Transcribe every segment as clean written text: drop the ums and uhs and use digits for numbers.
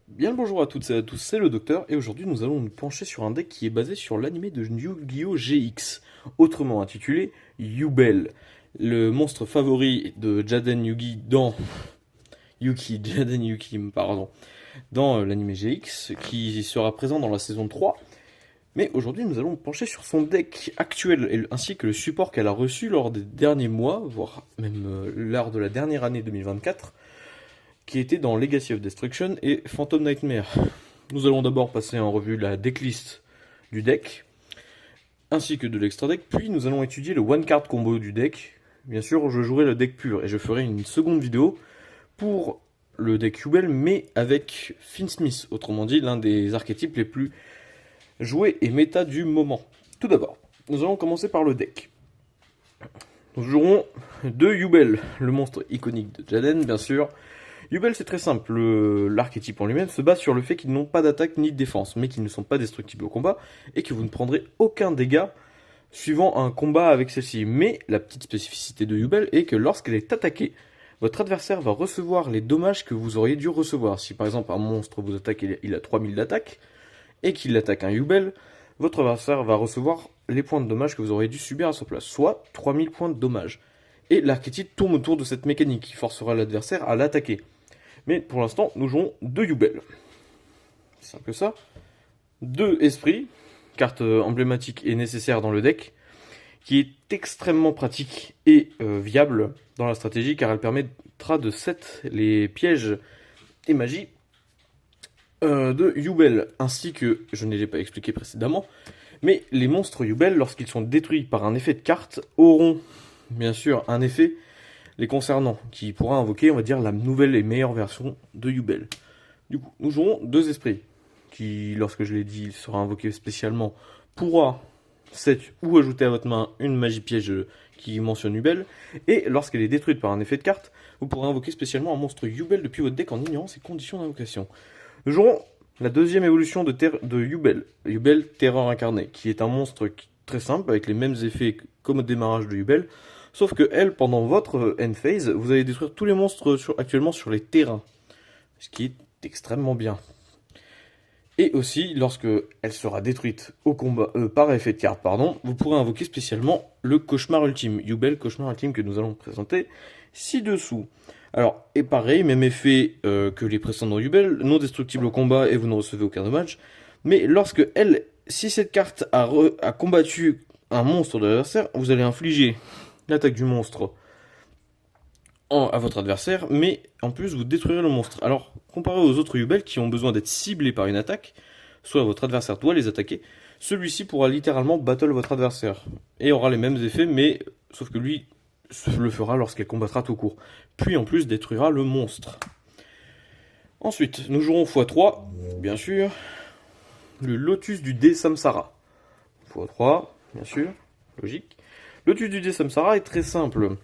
Bien le bonjour à toutes et à tous, c'est le docteur, et aujourd'hui nous allons nous pencher sur un deck qui est basé sur l'anime de Yu-Gi-Oh! GX, autrement intitulé Yubel, le monstre favori de Jaden Yugi dans Jaden Yuki, pardon, dans l'anime GX, qui sera présent dans la saison 3. Mais aujourd'hui nous allons nous pencher sur son deck actuel, ainsi que le support qu'elle a reçu lors des derniers mois, voire même lors de la dernière année 2024, qui était dans Legacy of Destruction et Phantom Nightmare. Nous allons d'abord passer en revue la decklist du deck, ainsi que de l'extra deck, puis nous allons étudier le one card combo du deck. Bien sûr, je jouerai le deck pur et je ferai une seconde vidéo pour le deck Yubel, mais avec Finn Smith, autrement dit l'un des archétypes les plus joués et méta du moment. Tout d'abord, nous allons commencer par le deck. Nous jouerons deux Yubel, le monstre iconique de Jaden, bien sûr. Yubel, c'est très simple. L'archétype en lui-même se base sur le fait qu'ils n'ont pas d'attaque ni de défense, mais qu'ils ne sont pas destructibles au combat, et que vous ne prendrez aucun dégât suivant un combat avec celle-ci. Mais la petite spécificité de Yubel est que lorsqu'elle est attaquée, votre adversaire va recevoir les dommages que vous auriez dû recevoir. Si par exemple un monstre vous attaque, il a 3000 d'attaque, et qu'il attaque un Yubel, votre adversaire va recevoir les points de dommages que vous auriez dû subir à sa place, soit 3000 points de dommages. Et l'archétype tourne autour de cette mécanique qui forcera l'adversaire à l'attaquer. Mais pour l'instant, nous jouons 2 Yubel. C'est simple que ça. 2 esprits, carte emblématique et nécessaire dans le deck, qui est extrêmement pratique et viable dans la stratégie car elle permettra de set les pièges et magies de Yubel, ainsi que, je ne l'ai pas expliqué précédemment, mais les monstres Yubel, lorsqu'ils sont détruits par un effet de carte, auront bien sûr un effet les concernant, qui pourra invoquer, on va dire, la nouvelle et meilleure version de Yubel. Du coup, nous jouerons 2 esprits, qui, lorsque je l'ai dit, il sera invoqué spécialement, pourra set ou ajouter à votre main une magie piège qui mentionne Yubel, et lorsqu'elle est détruite par un effet de carte, vous pourrez invoquer spécialement un monstre Yubel depuis votre deck en ignorant ses conditions d'invocation. Nous jouerons la deuxième évolution de Yubel, Yubel Terreur Incarnée, qui est un monstre très simple, avec les mêmes effets comme au démarrage de Yubel, sauf que elle, pendant votre end phase, vous allez détruire tous les monstres actuellement sur les terrains, ce qui est extrêmement bien. Et aussi, lorsque elle sera détruite au combat, par effet de carte, pardon, vous pourrez invoquer spécialement le Cauchemar Ultime, Yubel Cauchemar Ultime que nous allons présenter ci-dessous. Alors, et pareil, même effet que les précédents Yubel, non destructible au combat et vous ne recevez aucun dommage. Mais lorsque elle, si cette carte a combattu un monstre de l'adversaire, vous allez infliger l'attaque du monstre à votre adversaire, mais en plus vous détruirez le monstre. Alors, comparé aux autres Yubel qui ont besoin d'être ciblés par une attaque, soit votre adversaire doit les attaquer, celui-ci pourra littéralement battle votre adversaire, et aura les mêmes effets, mais sauf que lui le fera lorsqu'elle combattra tout court. Puis en plus détruira le monstre. Ensuite, nous jouerons x3, bien sûr, le Lotus du dé Samsara. x3, bien sûr, logique. Le Lotus du dé Samsara est très simple.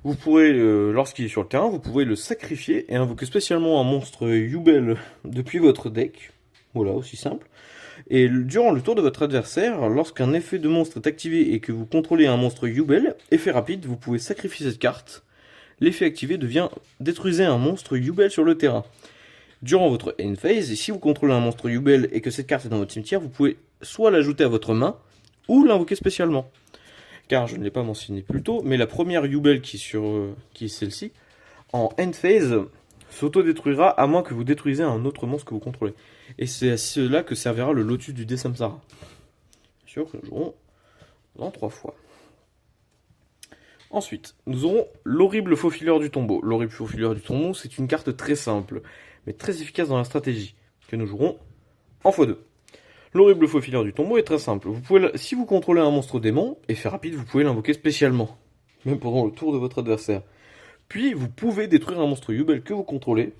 Vous pourrez, lorsqu'il est sur le terrain, vous pouvez le sacrifier et invoquer spécialement un monstre Yubel depuis votre deck. Voilà, aussi simple. Et durant le tour de votre adversaire, lorsqu'un effet de monstre est activé et que vous contrôlez un monstre Yubel, effet rapide, vous pouvez sacrifier cette carte. L'effet activé devient détruisez un monstre Yubel sur le terrain. Durant votre end phase, et si vous contrôlez un monstre Yubel et que cette carte est dans votre cimetière, vous pouvez soit l'ajouter à votre main, ou l'invoquer spécialement. Car je ne l'ai pas mentionné plus tôt, mais la première Yubel qui est celle-ci, en end phase, s'auto-détruira à moins que vous détruisez un autre monstre que vous contrôlez. Et c'est à cela que servira le Lotus du dé Samsara. Bien sûr que nous jouerons dans 3 fois. Ensuite, nous aurons l'horrible faufileur du tombeau. L'horrible faufileur du tombeau, c'est une carte très simple, mais très efficace dans la stratégie, que nous jouerons en x2. L'horrible faufileur du tombeau est très simple. Si vous contrôlez un monstre démon, effet rapide, vous pouvez l'invoquer spécialement, même pendant le tour de votre adversaire. Puis, vous pouvez détruire un monstre Yubel que vous contrôlez,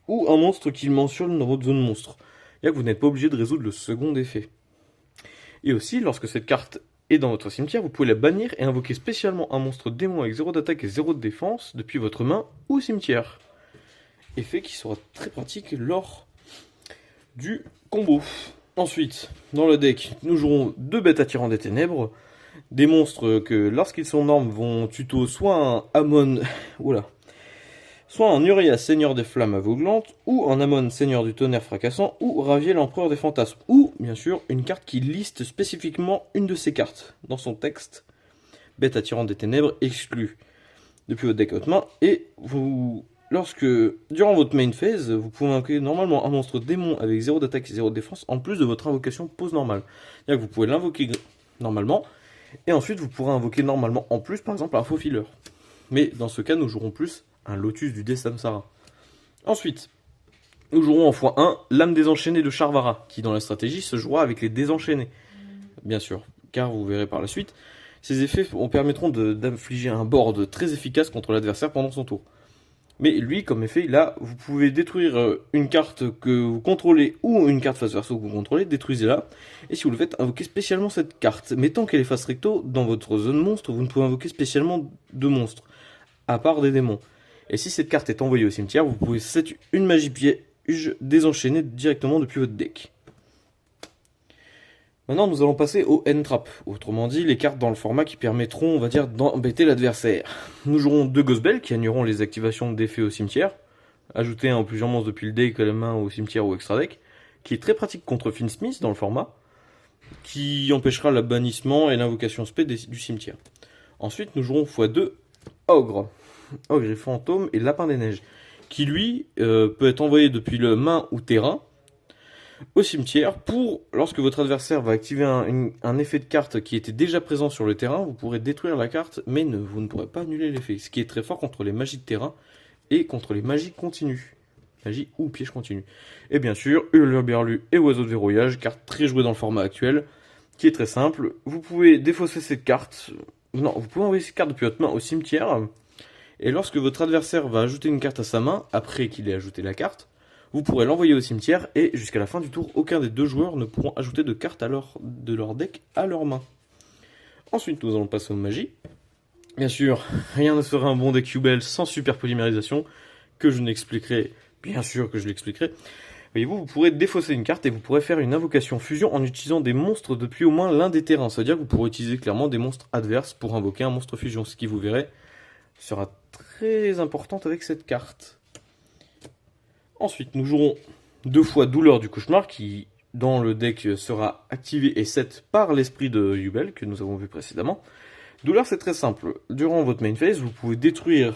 ou un monstre qu'il mentionne dans votre zone monstre. Et là, vous n'êtes pas obligé de résoudre le second effet. Et aussi, lorsque cette carte est dans votre cimetière, vous pouvez la bannir et invoquer spécialement un monstre démon avec 0 d'attaque et 0 de défense depuis votre main ou cimetière. Effet qui sera très pratique lors du combo. Ensuite, dans le deck, nous jouerons 2 bêtes attirants des ténèbres, des monstres que lorsqu'ils sont normes vont tuto soit un Amon, oula, soit en Urias, seigneur des flammes aveuglantes, ou en Amon, seigneur du tonnerre fracassant, ou Raviel, empereur des fantasmes, ou, bien sûr, une carte qui liste spécifiquement une de ces cartes dans son texte. Bête attirante des ténèbres exclue depuis votre deck à votre main, et durant votre main phase, vous pouvez invoquer normalement un monstre démon avec 0 d'attaque et 0 de défense, en plus de votre invocation pose normale. C'est-à-dire que vous pouvez l'invoquer normalement, et ensuite vous pourrez invoquer normalement en plus, par exemple, un faux filler. Mais dans ce cas, nous jouerons plus un Lotus du dé Samsara. Ensuite, nous jouerons en x1 l'âme désenchaînée de Charvara, qui dans la stratégie se jouera avec les désenchaînés. Bien sûr, car vous verrez par la suite, ces effets permettront d'infliger un board très efficace contre l'adversaire pendant son tour. Mais lui, comme effet, là, vous pouvez détruire une carte que vous contrôlez ou une carte face verso que vous contrôlez, détruisez-la. Et si vous le faites, invoquez spécialement cette carte. Mais tant qu'elle est face recto, dans votre zone monstre, vous ne pouvez invoquer spécialement de monstres, à part des démons. Et si cette carte est envoyée au cimetière, vous pouvez set une magie piège désenchaîner directement depuis votre deck. Maintenant, nous allons passer au N-Trap, autrement dit, les cartes dans le format qui permettront, on va dire, d'embêter l'adversaire. Nous jouerons 2 Ghost Bell qui annuleront les activations d'effets au cimetière, ajouter un ou plusieurs monstres depuis le deck à la main au cimetière ou extra deck, qui est très pratique contre Finsmith dans le format, qui empêchera le bannissement et l'invocation spé du cimetière. Ensuite, nous jouerons x2 Ogre et Fantôme et Lapin des Neiges, qui lui peut être envoyé depuis le main ou terrain, au cimetière pour, lorsque votre adversaire va activer un effet de carte qui était déjà présent sur le terrain, vous pourrez détruire la carte, mais vous ne pourrez pas annuler l'effet, ce qui est très fort contre les magies de terrain et contre les magies continues, magie ou piège continu. Et bien sûr, Hurluberlu et Oiseau de verrouillage, carte très jouée dans le format actuel, qui est très simple. Vous pouvez défausser cette carte, non, vous pouvez envoyer cette carte depuis votre main au cimetière, et lorsque votre adversaire va ajouter une carte à sa main, après qu'il ait ajouté la carte, vous pourrez l'envoyer au cimetière et jusqu'à la fin du tour, aucun des deux joueurs ne pourront ajouter de cartes de leur deck à leur main. Ensuite, nous allons passer aux magies. Bien sûr, rien ne serait un bon deck Yubel sans super polymérisation, que je n'expliquerai, bien sûr que je l'expliquerai. Voyez-vous, vous pourrez défausser une carte et vous pourrez faire une invocation fusion en utilisant des monstres depuis au moins l'un des terrains. C'est-à-dire que vous pourrez utiliser clairement des monstres adverses pour invoquer un monstre fusion, ce qui, vous verrez, sera très important avec cette carte. Ensuite, nous jouerons 2 fois Douleur du Cauchemar, qui dans le deck sera activé et set par l'esprit de Yubel, que nous avons vu précédemment. Douleur, c'est très simple. Durant votre main phase, vous pouvez détruire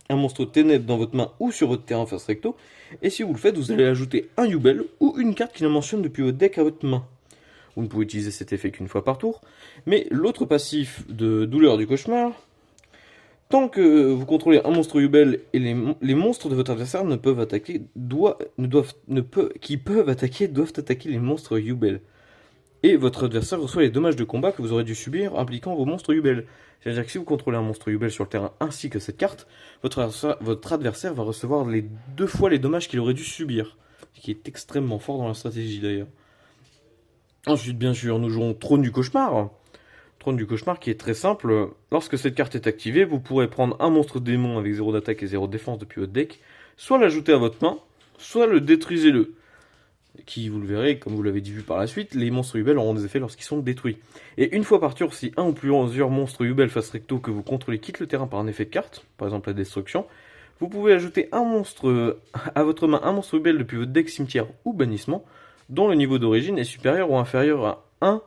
un monstre ténèbres dans votre main ou sur votre terrain face recto, et si vous le faites, vous allez ajouter un Yubel ou une carte qui le mentionne depuis votre deck à votre main. Vous ne pouvez utiliser cet effet qu'une fois par tour, mais l'autre passif de Douleur du Cauchemar, tant que vous contrôlez un monstre Yubel et les monstres de votre adversaire doivent attaquer les monstres Yubel. Et votre adversaire reçoit les dommages de combat que vous aurez dû subir impliquant vos monstres Yubel. C'est-à-dire que si vous contrôlez un monstre Yubel sur le terrain ainsi que cette carte, votre adversaire va recevoir les 2 fois les dommages qu'il aurait dû subir. Ce qui est extrêmement fort dans la stratégie d'ailleurs. Ensuite, bien sûr, nous jouons Trône du Cauchemar. Trône du Cauchemar qui est très simple. Lorsque cette carte est activée, vous pourrez prendre un monstre démon avec 0 d'attaque et 0 de défense depuis votre deck, soit l'ajouter à votre main, soit le détruisez-le. Qui, vous le verrez, comme vous l'avez dit vu par la suite, les monstres Yubel auront des effets lorsqu'ils sont détruits. Et une fois par tour, si un ou plusieurs monstres Yubel face recto que vous contrôlez quittent le terrain par un effet de carte, par exemple la destruction, vous pouvez ajouter un monstre à votre main, un monstre Yubel depuis votre deck cimetière ou bannissement, dont le niveau d'origine est supérieur ou inférieur à 1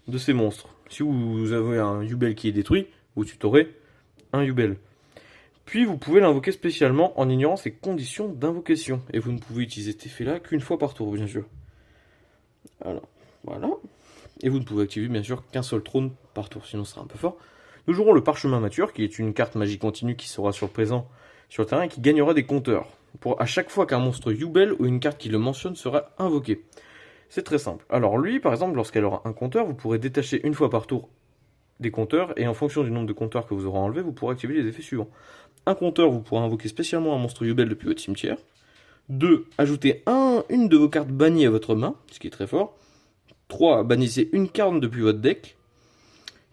de ces monstres. Si vous avez un Yubel qui est détruit, vous tutorez un Yubel. Puis vous pouvez l'invoquer spécialement en ignorant ses conditions d'invocation. Et vous ne pouvez utiliser cet effet-là qu'une fois par tour, bien sûr. Alors, voilà. Et vous ne pouvez activer, bien sûr, qu'un seul trône par tour, sinon ce sera un peu fort. Nous jouerons le Parchemin Mature, qui est une carte magie continue qui sera sur le présent sur le terrain et qui gagnera des compteurs. À chaque fois qu'un monstre Yubel ou une carte qui le mentionne sera invoqué. C'est très simple. Alors lui, par exemple, lorsqu'elle aura un compteur, vous pourrez détacher une fois par tour des compteurs, et en fonction du nombre de compteurs que vous aurez enlevé, vous pourrez activer les effets suivants. Un compteur, vous pourrez invoquer spécialement un monstre Yubel depuis votre cimetière. 2. Ajouter une de vos cartes bannies à votre main, ce qui est très fort. 3. Bannissez une carte depuis votre deck.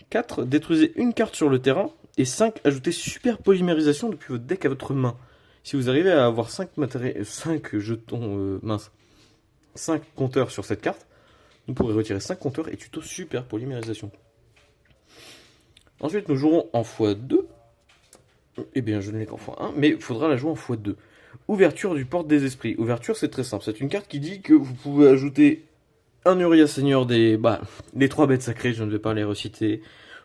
4. Détruisez une carte sur le terrain. Et 5. Ajoutez super polymérisation depuis votre deck à votre main. Si vous arrivez à avoir 5 jetons, 5 compteurs sur cette carte, vous pourrez retirer 5 compteurs et tuto super polymérisation. Ensuite, nous jouerons en x2 Eh bien, je ne l'ai qu'en x1, mais il faudra la jouer en x2. Ouverture du Porte des Esprits. Ouverture, c'est très simple. C'est une carte qui dit que vous pouvez ajouter un Uria Seigneur les 3 bêtes sacrées, je ne vais pas les reciter,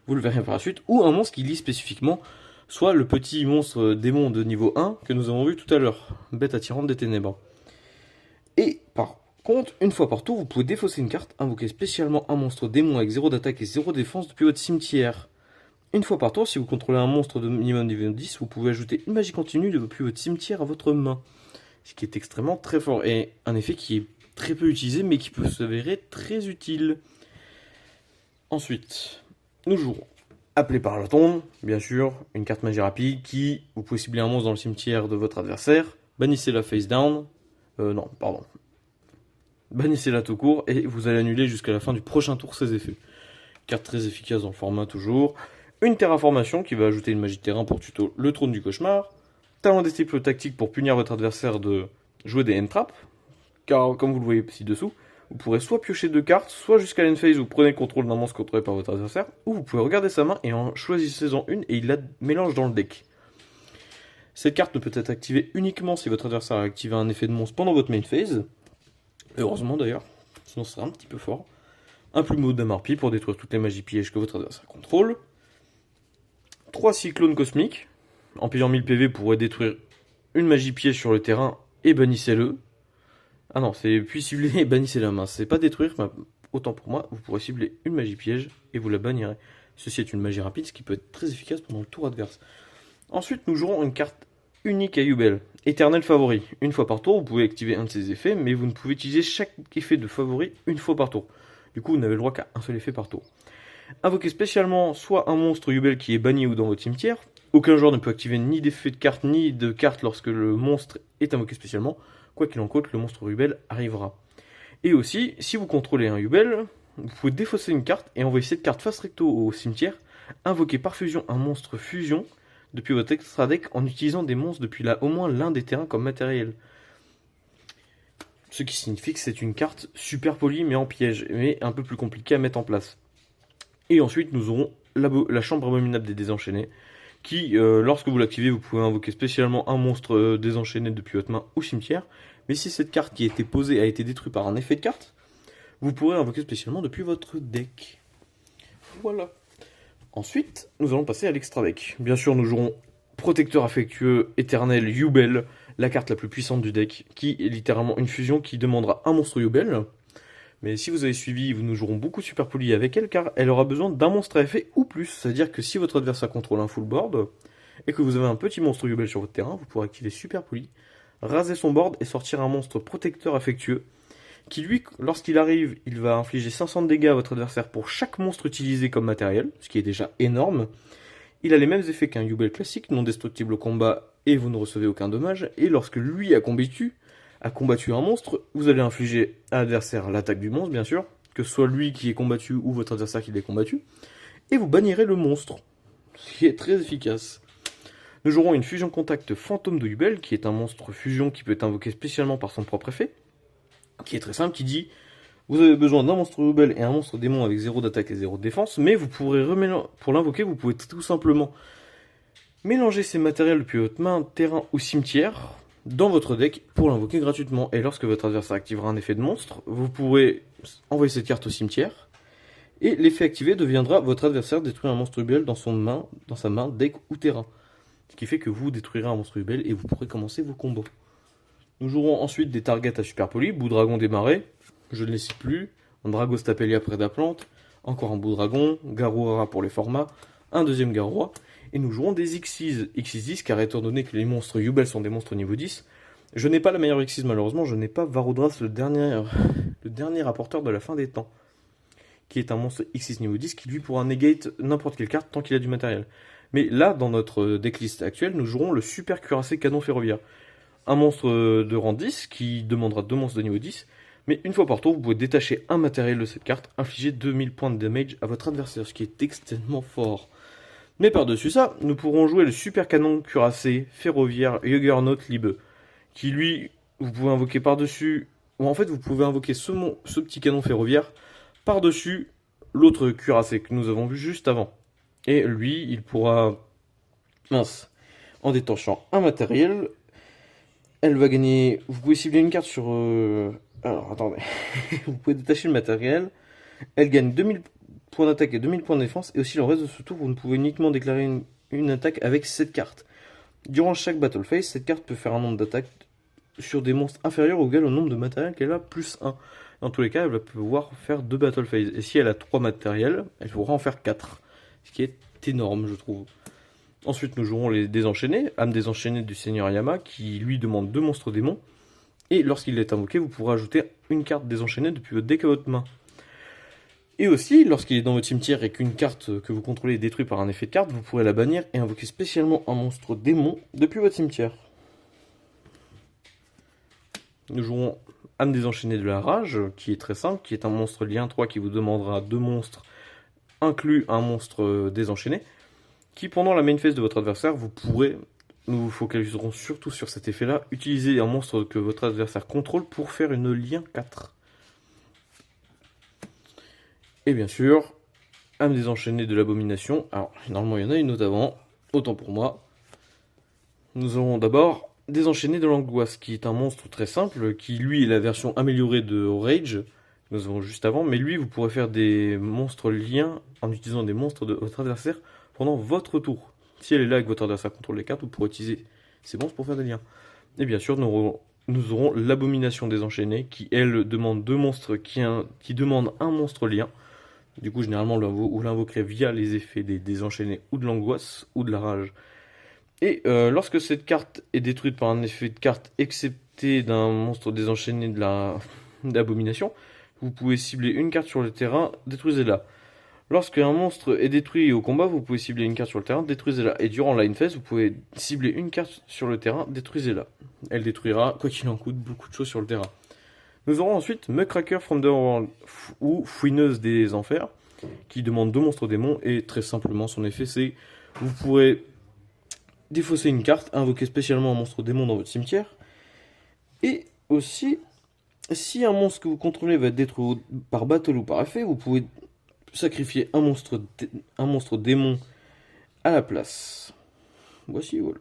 vous le verrez par la suite, ou un monstre qui lit spécifiquement, soit le petit monstre démon de niveau 1 que nous avons vu tout à l'heure, bête attirante des ténèbres. Et par contre, une fois par tour, vous pouvez défausser une carte, invoquer spécialement un monstre démon avec 0 d'attaque et 0 défense depuis votre cimetière. Une fois par tour, si vous contrôlez un monstre de minimum niveau 10, vous pouvez ajouter une magie continue depuis votre cimetière à votre main. Ce qui est extrêmement très fort, et un effet qui est très peu utilisé, mais qui peut s'avérer très utile. Ensuite, nous jouerons Appelé par la tombe, bien sûr, une carte magie rapide qui, vous pouvez cibler un monstre dans le cimetière de votre adversaire, bannissez-la face down, non, pardon, bannissez-la tout court, et vous allez annuler jusqu'à la fin du prochain tour ses effets. Carte très efficace dans le format toujours. Une terraformation qui va ajouter une magie de terrain pour tuto le trône du cauchemar. Talent des triples tactiques pour punir votre adversaire de jouer des end traps. Car comme vous le voyez ci-dessous, vous pourrez soit piocher 2 cartes, soit jusqu'à l'end phase vous prenez le contrôle d'un monstre contrôlé par votre adversaire, ou vous pouvez regarder sa main et en choisissez-en une et il la mélange dans le deck. Cette carte ne peut être activée uniquement si votre adversaire a activé un effet de monstre pendant votre main phase. Heureusement d'ailleurs, sinon ce serait un petit peu fort. Un plumeau d'Amarpi pour détruire toutes les magies pièges que votre adversaire contrôle. 3 cyclones cosmiques. En payant 1000 PV, vous pourrez détruire une magie piège sur le terrain et bannissez-le. Ah non, c'est puis cibler et bannissez la main. C'est pas détruire, mais autant pour moi, vous pourrez cibler une magie piège et vous la bannirez. Ceci est une magie rapide, ce qui peut être très efficace pendant le tour adverse. Ensuite, nous jouerons une carte unique à Yubel, Éternel Favori. Une fois par tour, vous pouvez activer un de ses effets, mais vous ne pouvez utiliser chaque effet de favori une fois par tour. Du coup, vous n'avez le droit qu'à un seul effet par tour. Invoquez spécialement soit un monstre Yubel qui est banni ou dans votre cimetière. Aucun joueur ne peut activer ni d'effet de carte ni de carte lorsque le monstre est invoqué spécialement. Quoi qu'il en coûte, le monstre Yubel arrivera. Et aussi, si vous contrôlez un Yubel, vous pouvez défausser une carte et envoyer cette carte face recto au cimetière. Invoquer par fusion un monstre fusion depuis votre extra deck en utilisant des monstres depuis là au moins l'un des terrains comme matériel. Ce qui signifie que c'est une carte super polie mais en piège, mais un peu plus compliquée à mettre en place. Et ensuite, nous aurons la chambre abominable des désenchaînés, qui, lorsque vous l'activez, vous pouvez invoquer spécialement un monstre désenchaîné depuis votre main au cimetière. Mais si cette carte qui a été posée a été détruite par un effet de carte, vous pourrez invoquer spécialement depuis votre deck. Voilà. Ensuite, nous allons passer à l'extra deck. Bien sûr, nous jouerons Protecteur affectueux éternel Yubel, la carte la plus puissante du deck, qui est littéralement une fusion qui demandera un monstre Yubel. Mais si vous avez suivi, nous jouerons beaucoup Super Poli avec elle, car elle aura besoin d'un monstre à effet ou plus. C'est-à-dire que si votre adversaire contrôle un full board, et que vous avez un petit monstre Yubel sur votre terrain, vous pourrez activer Super Poli, raser son board et sortir un monstre protecteur affectueux, qui lui, lorsqu'il arrive, il va infliger 500 de dégâts à votre adversaire pour chaque monstre utilisé comme matériel, ce qui est déjà énorme. Il a les mêmes effets qu'un Yubel classique, non destructible au combat, et vous ne recevez aucun dommage, et lorsque lui a combattu un monstre, vous allez infliger à l'adversaire l'attaque du monstre, bien sûr, que ce soit lui qui est combattu ou votre adversaire qui l'ait combattu, et vous bannirez le monstre, ce qui est très efficace. Nous jouerons une fusion contact fantôme de Yubel, qui est un monstre fusion qui peut être invoqué spécialement par son propre effet, qui est très simple, qui dit vous avez besoin d'un monstre Yubel et un monstre démon avec 0 d'attaque et 0 de défense, mais vous pourrez pour l'invoquer, vous pouvez tout simplement mélanger ces matériels depuis votre main, terrain ou cimetière dans votre deck pour l'invoquer gratuitement. Et lorsque votre adversaire activera un effet de monstre, vous pourrez envoyer cette carte au cimetière. Et l'effet activé deviendra votre adversaire détruire un monstre Yubel dans sa main, deck ou terrain. Ce qui fait que vous détruirez un monstre Yubel et vous pourrez commencer vos combos. Nous jouerons ensuite des targets à Super Poli, Bout Dragon des Marais, je ne les cite plus, un Dragostapelia Prédaplante, encore un Bout Dragon, Garouara pour les formats, un deuxième Garoua, et nous jouerons des Xyz, X10, car étant donné que les monstres Yubel sont des monstres niveau 10, je n'ai pas la meilleure Xyz malheureusement, je n'ai pas Varoudras, le dernier rapporteur de la fin des temps, qui est un monstre X6 niveau 10, qui lui pourra negate n'importe quelle carte tant qu'il a du matériel. Mais là, dans notre decklist actuelle, nous jouerons le Super Cuirassé Canon Ferroviaire. Un monstre de rang 10, qui demandera 2 monstres de niveau 10, mais une fois par tour, vous pouvez détacher un matériel de cette carte, infliger 2000 points de damage à votre adversaire, ce qui est extrêmement fort. Mais par-dessus ça, nous pourrons jouer le Super Canon Cuirassé Ferroviaire Juggernaut Liebe, qui lui, vous pouvez invoquer par-dessus, ou en fait vous pouvez invoquer ce petit canon ferroviaire par-dessus l'autre cuirassé que nous avons vu juste avant. Et lui, il pourra... Mince. En détachant un matériel, elle va gagner. Vous pouvez cibler une carte sur. Alors attendez. Vous pouvez détacher le matériel. Elle gagne 2000 points d'attaque et 2000 points de défense. Et aussi, le reste de ce tour, vous ne pouvez uniquement déclarer une attaque avec cette carte. Durant chaque battle phase, cette carte peut faire un nombre d'attaques sur des monstres inférieurs ou égal au nombre de matériel qu'elle a plus 1. Dans tous les cas, elle va pouvoir faire 2 battle phases. Et si elle a 3 matériels, elle pourra en faire 4. Ce qui est énorme, je trouve. Ensuite, nous jouerons les désenchaînés, âme désenchaînée du Seigneur Yama, qui lui demande 2 monstres démons. Et lorsqu'il est invoqué, vous pourrez ajouter une carte désenchaînée depuis votre deck à votre main. Et aussi, lorsqu'il est dans votre cimetière et qu'une carte que vous contrôlez est détruite par un effet de carte, vous pourrez la bannir et invoquer spécialement un monstre démon depuis votre cimetière. Nous jouerons âme désenchaînée de la rage, qui est très simple, qui est un monstre lien 3 qui vous demandera 2 monstres, inclus un monstre désenchaîné, qui pendant la main phase de votre adversaire, vous pourrez, nous vous focaliserons surtout sur cet effet-là, utiliser un monstre que votre adversaire contrôle pour faire une lien 4. Et bien sûr, âme désenchaînée de l'abomination. Alors, normalement, il y en a une autre avant, autant pour moi. Nous aurons d'abord désenchaîné de l'angoisse, qui est un monstre très simple, qui lui est la version améliorée de Rage, que nous avons juste avant, mais lui, vous pourrez faire des monstres liens en utilisant des monstres de votre adversaire pendant votre tour. Si elle est là et que votre adversaire contrôle les cartes, vous pourrez utiliser ces monstres pour faire des liens. Et bien sûr, nous aurons l'abomination désenchaînée, qui elle demande 2 monstres qui demandent un monstre lien. Du coup, généralement, vous l'invoquerez via les effets des désenchaînés ou de l'angoisse ou de la rage. Et lorsque cette carte est détruite par un effet de carte excepté d'un monstre désenchaîné de l'abomination, vous pouvez cibler une carte sur le terrain, détruisez-la. Lorsque un monstre est détruit au combat, vous pouvez cibler une carte sur le terrain, détruisez-la. Et durant line phase, vous pouvez cibler une carte sur le terrain, détruisez-la. Elle détruira, quoi qu'il en coûte, beaucoup de choses sur le terrain. Nous aurons ensuite Muckraker from the World, ou Fouineuse des Enfers, qui demande 2 monstres démons, et très simplement son effet c'est, vous pourrez défausser une carte, invoquer spécialement un monstre démon dans votre cimetière, et aussi, si un monstre que vous contrôlez va être détruit par battle ou par effet, vous pouvez sacrifier un monstre démon à la place. Voici, voilà.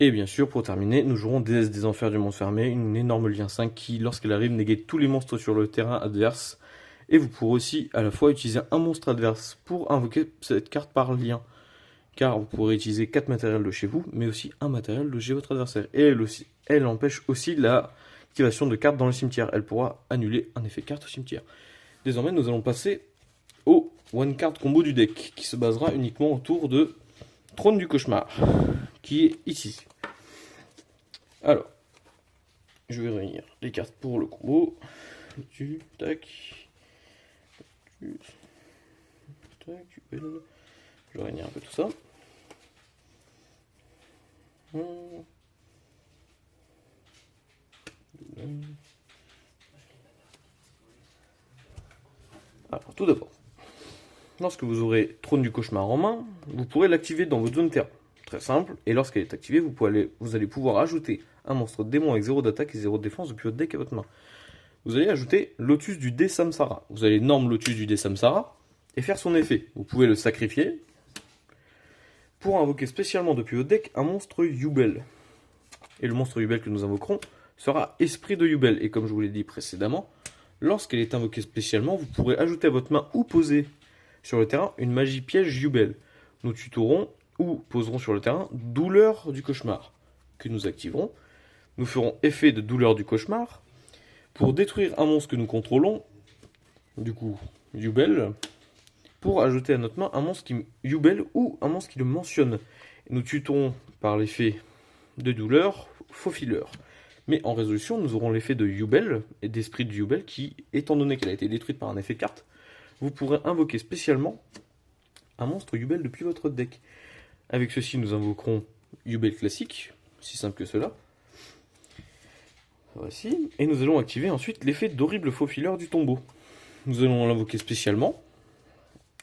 Et bien sûr, pour terminer, nous jouerons Déesse des Enfers du Monde Fermé, une énorme lien 5 qui, lorsqu'elle arrive, négate tous les monstres sur le terrain adverse. Et vous pourrez aussi à la fois utiliser un monstre adverse pour invoquer cette carte par lien. Car vous pourrez utiliser 4 matériels de chez vous, mais aussi un matériel de chez votre adversaire. Et elle empêche aussi l'activation de cartes dans le cimetière. Elle pourra annuler un effet carte au cimetière. Désormais, nous allons passer au one card combo du deck, qui se basera uniquement autour de Trône du Cauchemar, qui est ici. Alors, je vais réunir les cartes pour le combo. Tac. Tac. Je vais réunir un peu tout ça. Alors, tout d'abord, lorsque vous aurez Trône du Cauchemar en main, vous pourrez l'activer dans votre zone terrain. Très simple, et lorsqu'elle est activée, vous allez pouvoir ajouter un monstre démon avec 0 d'attaque et 0 de défense depuis votre deck à votre main. Vous allez ajouter Lotus du dé Samsara. Vous allez norme Lotus du dé Samsara et faire son effet. Vous pouvez le sacrifier pour invoquer spécialement depuis votre deck un monstre Yubel. Et le monstre Yubel que nous invoquerons sera Esprit de Yubel. Et comme je vous l'ai dit précédemment, lorsqu'elle est invoquée spécialement, vous pourrez ajouter à votre main ou poser sur le terrain une magie piège Yubel. Nous tutorons ou poserons sur le terrain Douleur du Cauchemar, que nous activerons. Nous ferons effet de Douleur du Cauchemar pour détruire un monstre que nous contrôlons, du coup Yubel, pour ajouter à notre main un monstre qui Yubel ou un monstre qui le mentionne. Nous tutorons par l'effet de Douleur Faufileur. Mais en résolution, nous aurons l'effet de Yubel et d'Esprit de Yubel qui, étant donné qu'elle a été détruite par un effet de carte, vous pourrez invoquer spécialement un monstre Yubel depuis votre deck. Avec ceci, nous invoquerons Yubel classique, si simple que cela. Voici. Et nous allons activer ensuite l'effet d'horrible faufileur du tombeau. Nous allons l'invoquer spécialement.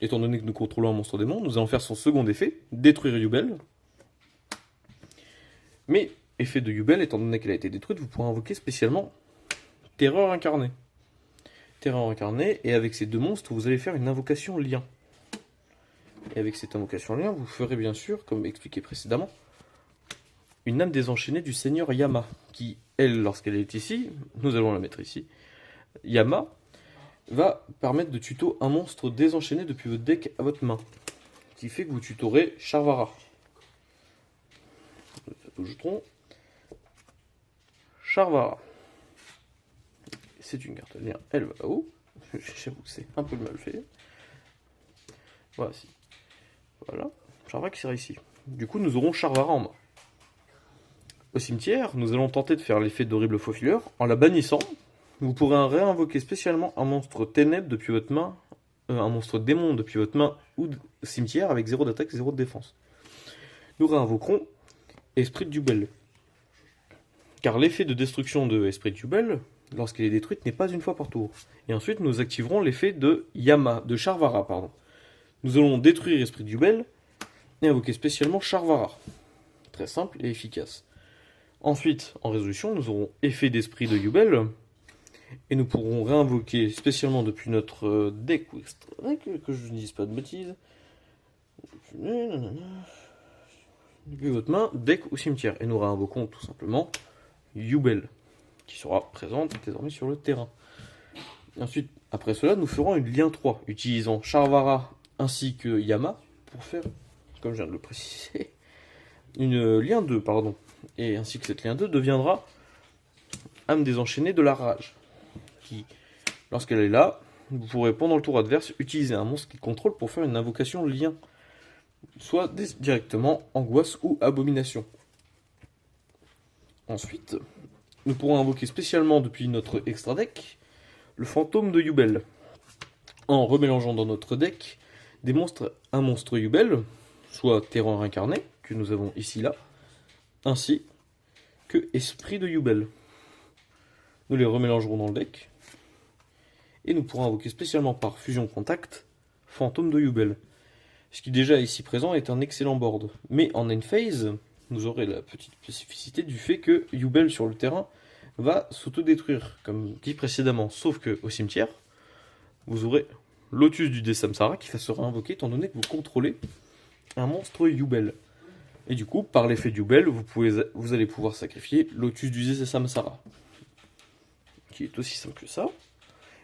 Étant donné que nous contrôlons un monstre démon, nous allons faire son second effet, détruire Yubel. Mais, effet de Yubel, étant donné qu'elle a été détruite, vous pourrez invoquer spécialement Terreur incarnée. Terreur incarnée, et avec ces deux monstres, vous allez faire une invocation lien. Et avec cette invocation lien, vous ferez bien sûr, comme expliqué précédemment, une âme désenchaînée du seigneur Yama, qui, elle, lorsqu'elle est ici, nous allons la mettre ici, Yama va permettre de tuto un monstre désenchaîné depuis votre deck à votre main, qui fait que vous tutorez Charvara. Jetons Charvara. C'est une carte lien, elle va là-haut. J'avoue que c'est un peu mal fait. Voici. Voilà, Charvara qui sera ici. Du coup, nous aurons Charvara en main. Au cimetière, nous allons tenter de faire l'effet d'horrible faufileur. En la bannissant, vous pourrez réinvoquer spécialement un monstre ténèbres depuis votre main, un monstre démon depuis votre main ou cimetière avec 0 d'attaque, 0 de défense. Nous réinvoquerons Esprit de Jubel. Car l'effet de destruction de Esprit de Jubel, lorsqu'elle est détruite, n'est pas une fois par tour. Et ensuite, nous activerons l'effet de Charvara, pardon. Nous allons détruire Esprit de Jubel et invoquer spécialement Charvara. Très simple et efficace. Ensuite, en résolution, nous aurons effet d'esprit de Jubel. Et nous pourrons réinvoquer spécialement depuis notre deck ou extra deck, que je ne dise pas de bêtises. Depuis votre main, deck ou cimetière. Et nous réinvoquons tout simplement Jubel, qui sera présente désormais sur le terrain. Et ensuite, après cela, nous ferons une lien 3, utilisant Charvara ainsi que Yama, pour faire, comme je viens de le préciser, une lien 2, pardon. Et ainsi que cette lien 2 deviendra âme désenchaînée de la rage, qui, lorsqu'elle est là, vous pourrez pendant le tour adverse utiliser un monstre qui contrôle pour faire une invocation lien, soit directement angoisse ou abomination. Ensuite, nous pourrons invoquer spécialement depuis notre extra deck le fantôme de Jubel, en remélangeant dans notre deck des monstres, un monstre Jubel, soit terreur incarné, que nous avons ici là, ainsi que esprit de Jubel. Nous les remélangerons dans le deck, et nous pourrons invoquer spécialement par fusion contact fantôme de Jubel. Ce qui déjà ici présent est un excellent board, mais en end phase, vous aurez la petite spécificité du fait que Jubel sur le terrain va s'autodétruire, comme dit précédemment, sauf que au cimetière, vous aurez Lotus du Desamsara qui va se réinvoquer étant donné que vous contrôlez un monstre Jubel. Et du coup, par l'effet Jubel, vous allez pouvoir sacrifier Lotus du Desamsara, qui est aussi simple que ça.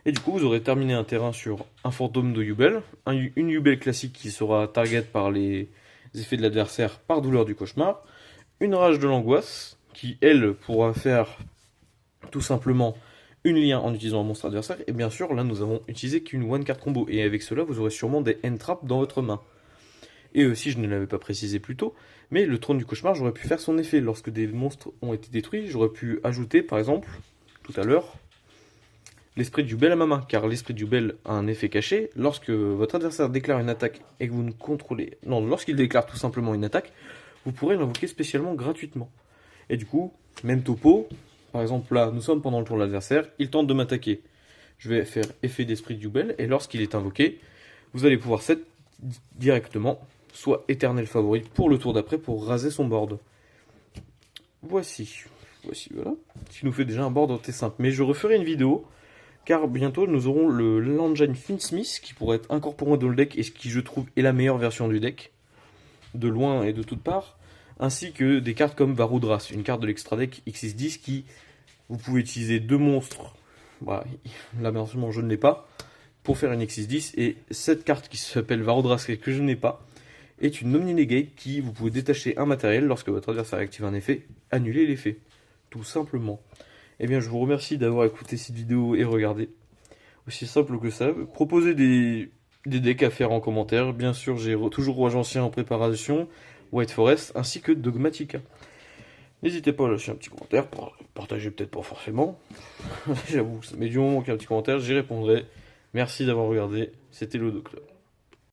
Et du coup, vous aurez terminé un terrain sur un fantôme de Jubel, une Jubel classique qui sera target par les effets de l'adversaire par douleur du cauchemar, une rage de l'angoisse, qui elle pourra faire tout simplement une lien en utilisant un monstre adversaire, et bien sûr, là nous avons utilisé qu'une one card combo, et avec cela vous aurez sûrement des end traps dans votre main. Et aussi, je ne l'avais pas précisé plus tôt, mais le trône du cauchemar, j'aurais pu faire son effet. Lorsque des monstres ont été détruits, j'aurais pu ajouter, par exemple, tout à l'heure, l'esprit de Jubel à ma main, car l'esprit de Jubel a un effet caché. Lorsque votre adversaire déclare une attaque et que vous ne contrôlez... Non, lorsqu'il déclare tout simplement une attaque, vous pourrez l'invoquer spécialement gratuitement. Et du coup, même topo, par exemple là, nous sommes pendant le tour de l'adversaire, il tente de m'attaquer. Je vais faire effet d'esprit de Jubel, et lorsqu'il est invoqué, vous allez pouvoir set directement, soit éternel favori pour le tour d'après pour raser son board. Voici, voilà. Ce qui nous fait déjà un board assez simple. Mais je referai une vidéo, car bientôt nous aurons le Langine Finsmith qui pourrait être incorporé dans le deck et ce qui je trouve est la meilleure version du deck, de loin et de toutes parts, ainsi que des cartes comme Varudras, une carte de l'extra deck X610 qui, vous pouvez utiliser deux monstres, voilà, là malheureusement je ne l'ai pas, pour faire une X610, et cette carte qui s'appelle Varudras et que je n'ai pas, est une Omni-Negate qui, vous pouvez détacher un matériel lorsque votre adversaire active un effet, annuler l'effet, tout simplement. Eh bien je vous remercie d'avoir écouté cette vidéo et regardé, aussi simple que ça. Proposez des decks à faire en commentaire, bien sûr j'ai toujours Roi Ancien en préparation, White Forest, ainsi que Dogmatica. N'hésitez pas à lâcher un petit commentaire, partagez peut-être pas forcément, j'avoue, mais du moment qu'il y a un petit commentaire, j'y répondrai. Merci d'avoir regardé, c'était le docteur.